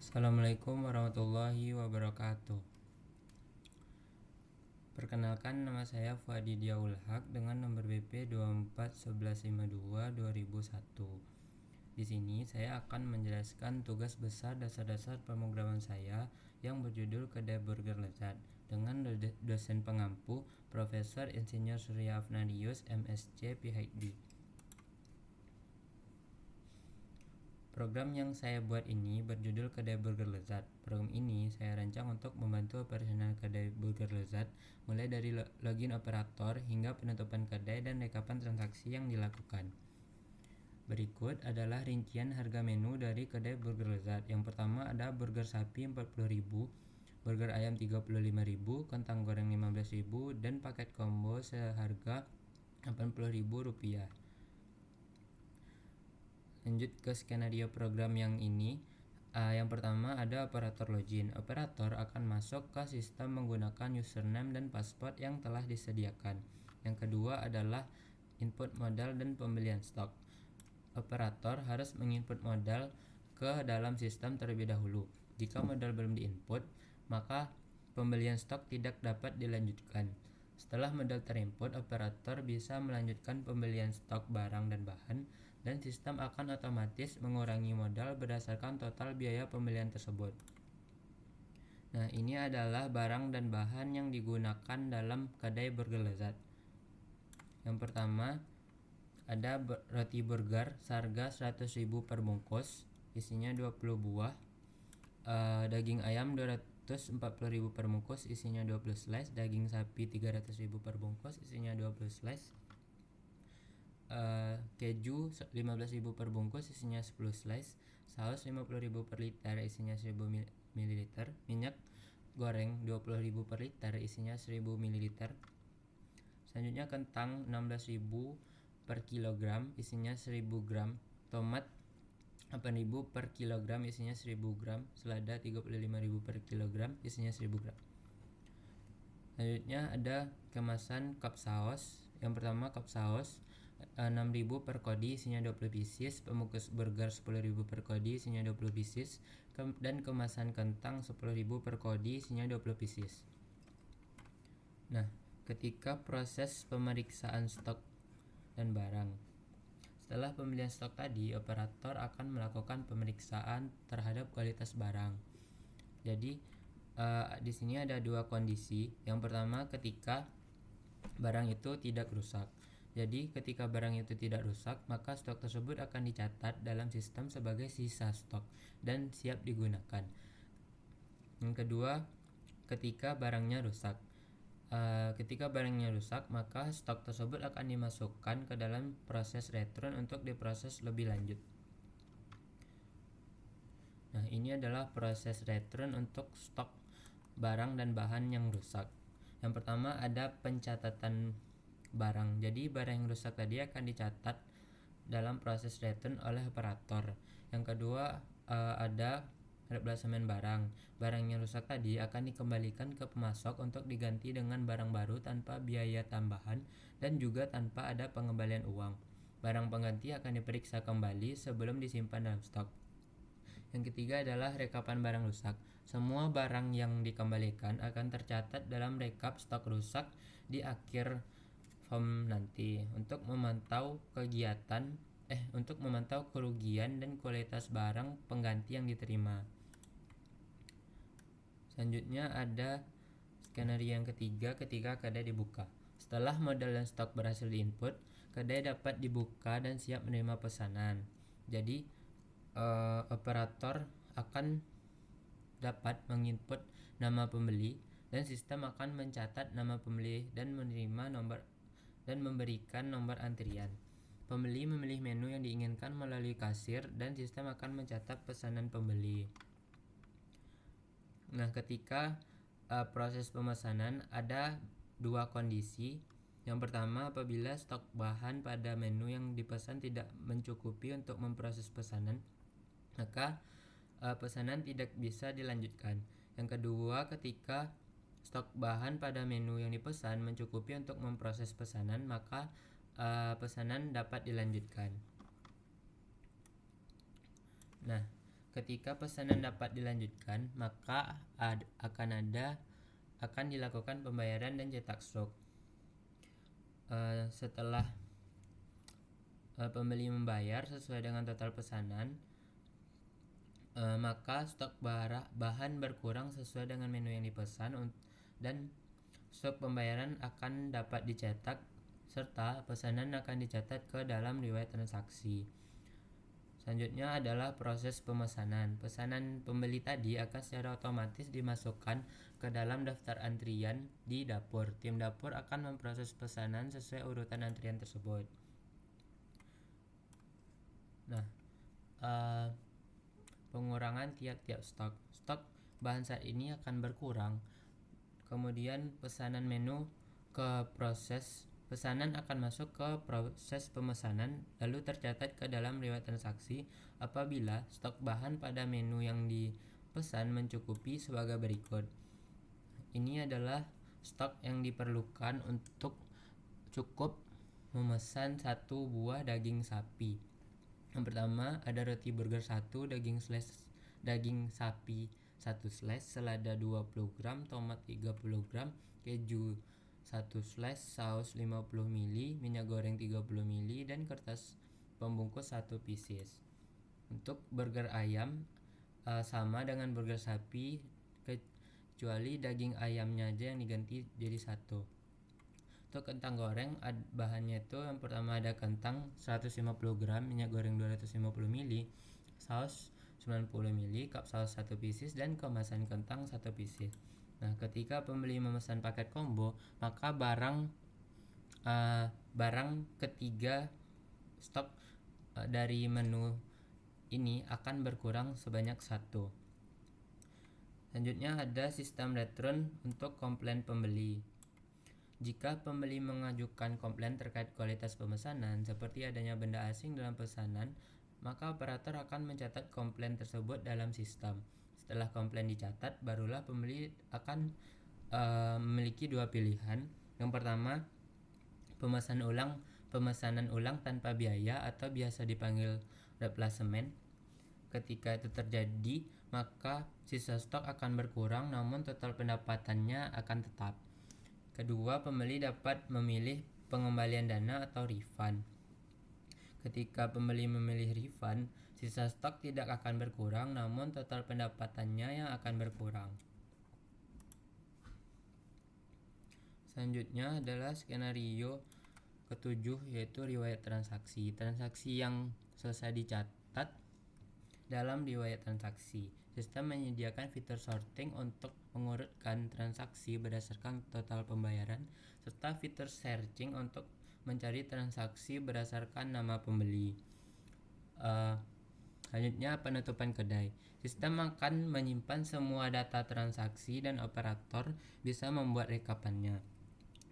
Assalamualaikum warahmatullahi wabarakatuh. Perkenalkan, nama saya Fuadi Diaul Haq dengan nomor BP 241152-2001. Di sini saya akan menjelaskan tugas besar dasar-dasar pemrograman saya yang berjudul Kedai Burger Lezat dengan dosen pengampu Profesor Insinyur Surya Afnadius MSc PhD. Program yang saya buat ini berjudul Kedai Burger Lezat. Program ini saya rancang untuk membantu operasional Kedai Burger Lezat, mulai dari login operator hingga penutupan kedai dan rekapan transaksi yang dilakukan. Berikut adalah rincian harga menu dari Kedai Burger Lezat. Yang pertama ada burger sapi 40.000, burger ayam 35.000, kentang goreng 15.000, dan paket combo seharga Rp80.000. Lanjut ke skenario program yang ini. Yang pertama ada operator login. Operator akan masuk ke sistem menggunakan username dan password yang telah disediakan. Yang kedua adalah input modal dan pembelian stok. Operator harus menginput modal ke dalam sistem terlebih dahulu. Jika modal belum diinput, maka pembelian stok tidak dapat dilanjutkan. Setelah modal terinput, operator bisa melanjutkan pembelian stok barang dan bahan, dan sistem akan otomatis mengurangi modal berdasarkan total biaya pembelian tersebut. Nah, ini adalah barang dan bahan yang digunakan dalam Kedai Burger Lezat. Yang pertama ada roti burger seharga 100.000 per bungkus, isinya 20 buah. Daging ayam 240.000 per bungkus, isinya 20 slice. Daging sapi 300.000 per bungkus, isinya 20 slice. Keju 15.000 per bungkus, isinya 10 slice. Saus 50.000 per liter, isinya 1000 ml. Minyak goreng 20.000 per liter, isinya 1000 ml. Selanjutnya kentang 16.000 per kilogram, isinya 1000 gram. Tomat 8.000 per kilogram, isinya 1000 gram. Selada 35.000 per kilogram, isinya 1000 gram. Selanjutnya ada kemasan cup saus. Yang pertama cup saus 6.000 per kodi, isinya 20 pieces. Pembungkus burger 10.000 per kodi, isinya 20 pieces. Dan kemasan kentang 10.000 per kodi, isinya 20 pieces. Nah, ketika proses pemeriksaan stok dan barang. Setelah pembelian stok tadi, operator akan melakukan pemeriksaan terhadap kualitas barang. Jadi di sini ada dua kondisi. Yang pertama ketika barang itu tidak rusak. Jadi ketika barang itu tidak rusak, maka stok tersebut akan dicatat dalam sistem sebagai sisa stok dan siap digunakan. Yang kedua, ketika barangnya rusak. Ketika barangnya rusak, maka stok tersebut akan dimasukkan ke dalam proses return untuk diproses lebih lanjut. Nah, ini adalah proses return untuk stok barang dan bahan yang rusak. Yang pertama ada pencatatan barang. Jadi barang yang rusak tadi akan dicatat dalam proses return oleh operator. Yang kedua ada replacement barang. Barang yang rusak tadi akan dikembalikan ke pemasok untuk diganti dengan barang baru tanpa biaya tambahan dan juga tanpa ada pengembalian uang. Barang pengganti akan diperiksa kembali sebelum disimpan dalam stok. Yang ketiga adalah rekapan barang rusak. Semua barang yang dikembalikan akan tercatat dalam rekap stok rusak di akhir form nanti untuk memantau kerugian dan kualitas barang pengganti yang diterima. Selanjutnya ada skenario yang ketiga ketika kedai dibuka. Setelah modal dan stok berhasil diinput, kedai dapat dibuka dan siap menerima pesanan. Jadi operator akan dapat menginput nama pembeli dan sistem akan mencatat nama pembeli dan menerima nomor dan memberikan nomor antrian. Pembeli memilih menu yang diinginkan melalui kasir dan sistem akan mencatat pesanan pembeli. Nah, ketika proses pemesanan ada dua kondisi. Yang pertama, apabila stok bahan pada menu yang dipesan tidak mencukupi untuk memproses pesanan, maka pesanan tidak bisa dilanjutkan. Yang kedua, ketika stok bahan pada menu yang dipesan mencukupi untuk memproses pesanan, maka pesanan dapat dilanjutkan. Nah, ketika pesanan dapat dilanjutkan, maka akan dilakukan pembayaran dan cetak stok. Setelah pembeli membayar sesuai dengan total pesanan, maka stok bahan berkurang sesuai dengan menu yang dipesan dan stok pembayaran akan dapat dicetak serta pesanan akan dicatat ke dalam riwayat transaksi. Selanjutnya adalah proses pemesanan. Pesanan pembeli tadi akan secara otomatis dimasukkan ke dalam daftar antrian di dapur. Tim dapur akan memproses pesanan sesuai urutan antrian tersebut. Nah, pengurangan tiap-tiap stok. Stok bahan saat ini akan berkurang. Kemudian pesanan akan masuk ke proses pemesanan lalu tercatat ke dalam riwayat transaksi apabila stok bahan pada menu yang dipesan mencukupi sebagai berikut. Ini adalah stok yang diperlukan untuk cukup memesan 1 buah daging sapi. Yang pertama ada roti burger 1, daging sapi 1 slice, selada 20 gram, tomat 30 gram, keju 1 slice, saus 50 ml, minyak goreng 30 ml, dan kertas pembungkus 1 pieces. Untuk burger ayam sama dengan burger sapi kecuali daging ayamnya aja yang diganti jadi 1. Untuk kentang goreng bahannya itu yang pertama ada kentang 150 gram, minyak goreng 250 ml, saus 90 ml, cup saus 1 pieces, dan kemasan kentang 1 pieces. Nah, ketika pembeli memesan paket combo, maka barang ketiga stok dari menu ini akan berkurang sebanyak 1. Selanjutnya ada sistem return untuk komplain pembeli. Jika pembeli mengajukan komplain terkait kualitas pemesanan seperti adanya benda asing dalam pesanan, maka operator akan mencatat komplain tersebut dalam sistem. Setelah komplain dicatat, barulah pembeli akan memiliki 2 pilihan. Yang pertama, pemesanan ulang tanpa biaya atau biasa dipanggil replacement. Ketika itu terjadi, maka sisa stok akan berkurang namun total pendapatannya akan tetap. Kedua, pembeli dapat memilih pengembalian dana atau refund. Ketika pembeli memilih refund, sisa stok tidak akan berkurang namun total pendapatannya yang akan berkurang. Selanjutnya adalah skenario ketujuh, yaitu riwayat transaksi. Transaksi yang selesai dicatat dalam riwayat transaksi. Sistem menyediakan fitur sorting untuk mengurutkan transaksi berdasarkan total pembayaran, serta fitur searching untuk mencari transaksi berdasarkan nama pembeli. Selanjutnya penutupan kedai. Sistem akan menyimpan semua data transaksi dan operator bisa membuat rekapannya.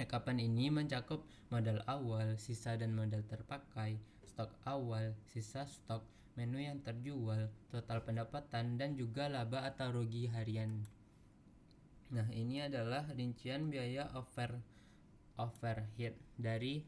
Rekapan ini mencakup modal awal, sisa dan modal terpakai, stok awal, sisa stok, menu yang terjual, total pendapatan, dan juga laba atau rugi harian. Nah, ini adalah rincian biaya overhead dari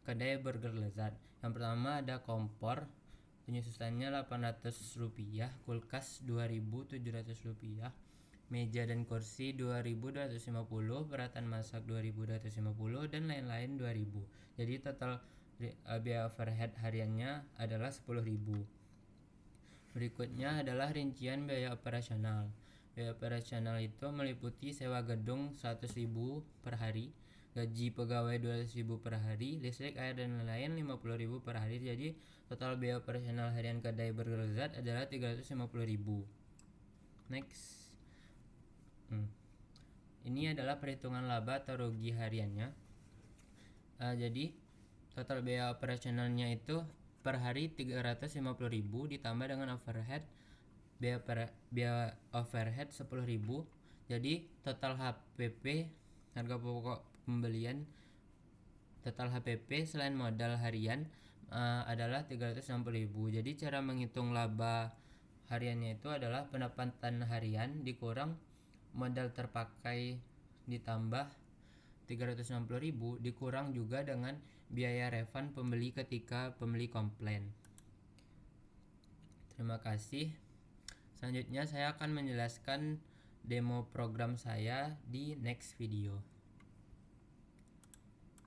kedai burger lezat. Yang pertama ada kompor, penyusutannya Rp800, kulkas Rp2.700, meja dan kursi Rp2.250, peralatan masak Rp2.250, dan lain-lain Rp2.000. Jadi total biaya overhead hariannya adalah Rp10.000. Berikutnya adalah rincian biaya operasional. Biaya operasional itu meliputi sewa gedung Rp100.000 per hari, gaji pegawai Rp200.000 per hari, listrik, air, dan lain-lain Rp50.000 per hari. Jadi total biaya operasional harian kedai burger lezat adalah Rp350.000. Next. Ini adalah perhitungan laba atau rugi hariannya. Jadi total biaya operasionalnya itu per hari Rp350.000 ditambah dengan overhead biaya overhead Rp10.000. Jadi total HPP, harga pokok pembelian, total HPP selain modal harian adalah Rp360.000. Jadi cara menghitung laba hariannya itu adalah pendapatan harian dikurang modal terpakai ditambah Rp360.000 dikurang juga dengan biaya refund pembeli ketika pembeli komplain. Terima kasih. Selanjutnya saya akan menjelaskan demo program saya di next video.